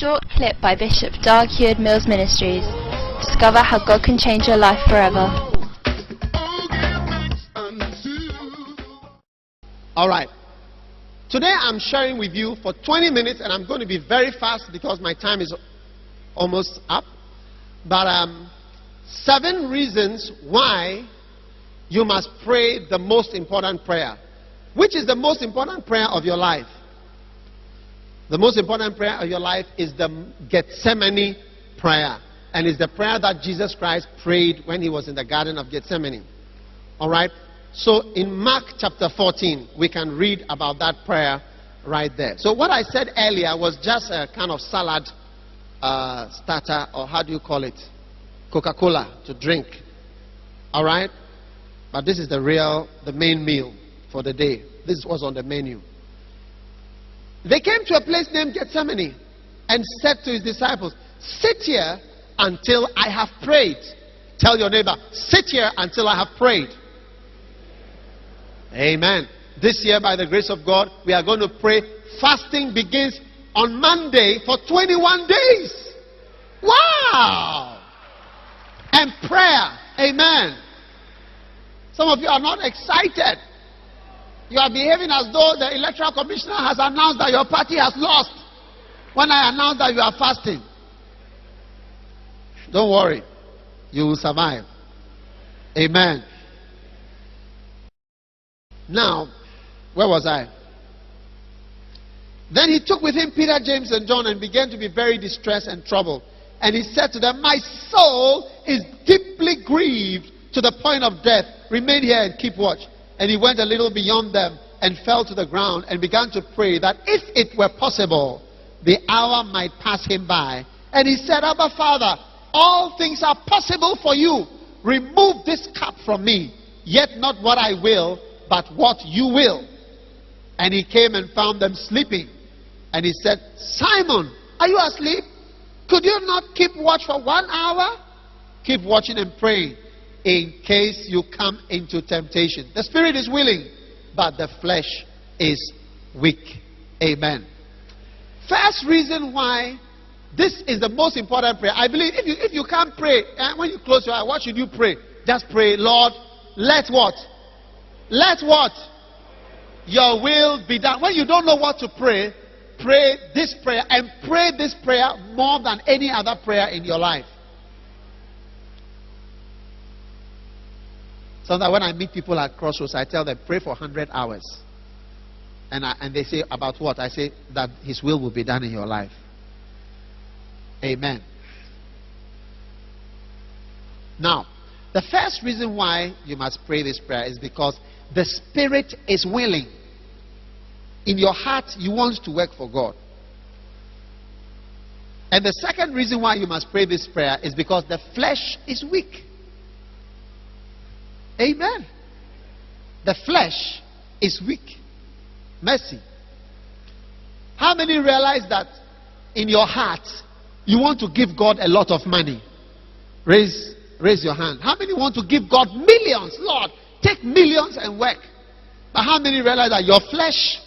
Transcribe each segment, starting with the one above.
short clip by Bishop Dag Heward-Mills Ministries. Discover how God can change your life forever. All right. Today I'm sharing with you for 20 minutes, and I'm going to be very fast because my time is almost up. But 7 reasons why you must pray the most important prayer. Which is the most important prayer of your life? The most important prayer of your life is the Gethsemane prayer. And it's the prayer that Jesus Christ prayed when he was in the Garden of Gethsemane. All right? So in Mark chapter 14, we can read about that prayer right there. So what I said earlier was just a kind of salad starter, or how do you call it? Coca-Cola to drink. All right? But this is the main meal for the day. This was on the menu. They came to a place named Gethsemane and said to his disciples, "Sit here until I have prayed." Tell your neighbor, "Sit here until I have prayed." Amen. This year, by the grace of God, we are going to pray. Fasting begins on Monday for 21 days. Wow! And prayer. Amen. Some of you are not excited. You are behaving as though the electoral commissioner has announced that your party has lost when I announced that you are fasting. Don't worry. You will survive. Amen. Now, where was I? Then he took with him Peter, James, and John and began to be very distressed and troubled. And he said to them, "My soul is deeply grieved to the point of death. Remain here and keep watch." And he went a little beyond them and fell to the ground and began to pray that if it were possible, the hour might pass him by. And he said, "Abba, Father, all things are possible for you. Remove this cup from me. Yet not what I will, but what you will." And he came and found them sleeping. And he said, "Simon, are you asleep? Could you not keep watch for 1 hour? Keep watching and praying, in case you come into temptation. The spirit is willing, but the flesh is weak." Amen. First reason why this is the most important prayer. I believe if you can't pray, and when you close your eyes, what should you pray? Just pray, "Lord, let what? Let what? Your will be done." When you don't know what to pray, pray this prayer, and pray this prayer more than any other prayer in your life. Sometimes when I meet people at Crossroads, I tell them, pray for 100 hours. And they say, "About what?" I say, that his will be done in your life. Amen. Now, the first reason why you must pray this prayer is because the spirit is willing. In your heart, you want to work for God. And the second reason why you must pray this prayer is because the flesh is weak. Amen. The flesh is weak. Mercy. How many realize that in your heart you want to give God a lot of money? Raise your hand. How many want to give God millions? Lord, take millions and work. But how many realize that your flesh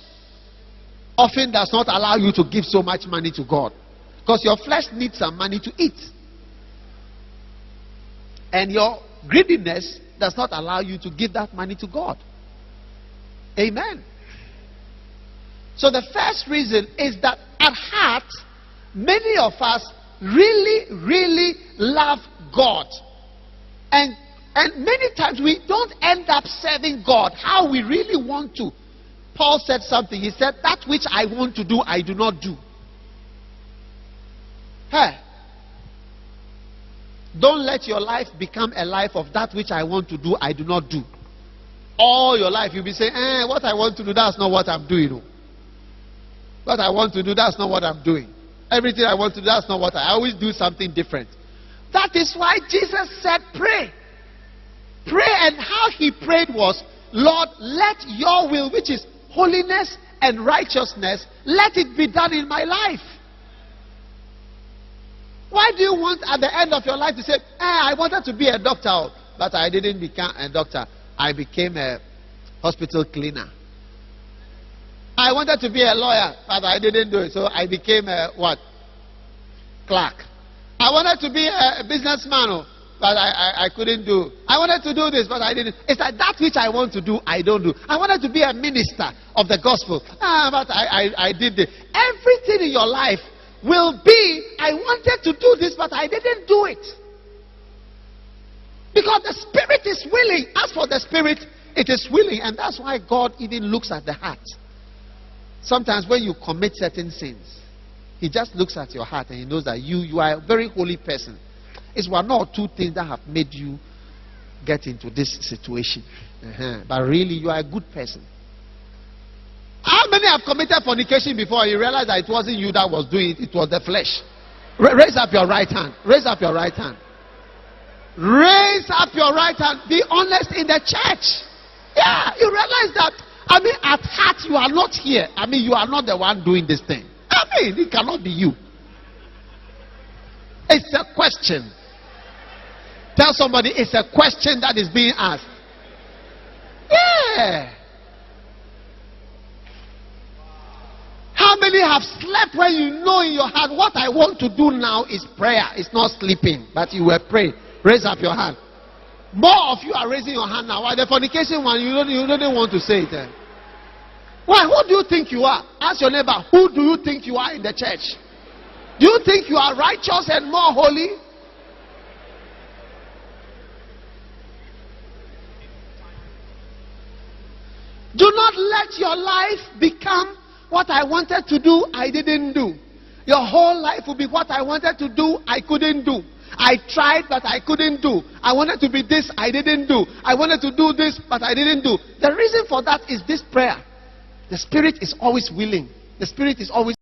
often does not allow you to give so much money to God? Because your flesh needs some money to eat. And your greediness does not allow you to give that money to God. Amen. So the first reason is that at heart, many of us really love God. And many times we don't end up serving God how we really want to. Paul said something. He said, "That which I want to do, I do not do." Hey. Don't let your life become a life of that which I want to do, I do not do. All your life you'll be saying, what I want to do, that's not what I'm doing. What I want to do, that's not what I'm doing. Everything I want to do, that's not what I always do something different. That is why Jesus said, pray. Pray, and how he prayed was, "Lord, let your will, which is holiness and righteousness, let it be done in my life." Why do you want at the end of your life to say, I wanted to be a doctor, but I didn't become a doctor. I became a hospital cleaner. I wanted to be a lawyer, but I didn't do it. So I became a what? clerk. I wanted to be a businessman, but I couldn't do. I wanted to do this, but I didn't. It's like that which I want to do, I don't do. I wanted to be a minister of the gospel, but I did this. Everything in your life will be, I wanted to do this, but I didn't do it. Because the spirit is willing. As for the spirit, it is willing. And that's why God even looks at the heart. Sometimes when you commit certain sins, he just looks at your heart and he knows that you are a very holy person. It's one or two things that have made you get into this situation. But really, you are a good person. How many have committed fornication before you realize that it wasn't you that was doing it, it was the flesh? Raise up your right hand. Raise up your right hand. Raise up your right hand. Be honest in the church. Yeah, you realize that, at heart you are not here. You are not the one doing this thing. It cannot be you. It's a question. Tell somebody it's a question that is being asked. Yeah. How many have slept when you know in your heart what I want to do now is prayer? It's not sleeping, but you were praying. Raise up your hand. More of you are raising your hand now. Why the fornication one, you don't want to say it. Why? Who do you think you are? Ask your neighbor, who do you think you are in the church? Do you think you are righteous and more holy? Do not let your life become what I wanted to do, I didn't do. Your whole life will be what I wanted to do, I couldn't do. I tried, but I couldn't do. I wanted to be this, I didn't do. I wanted to do this, but I didn't do. The reason for that is this prayer. The spirit is always willing. The spirit is always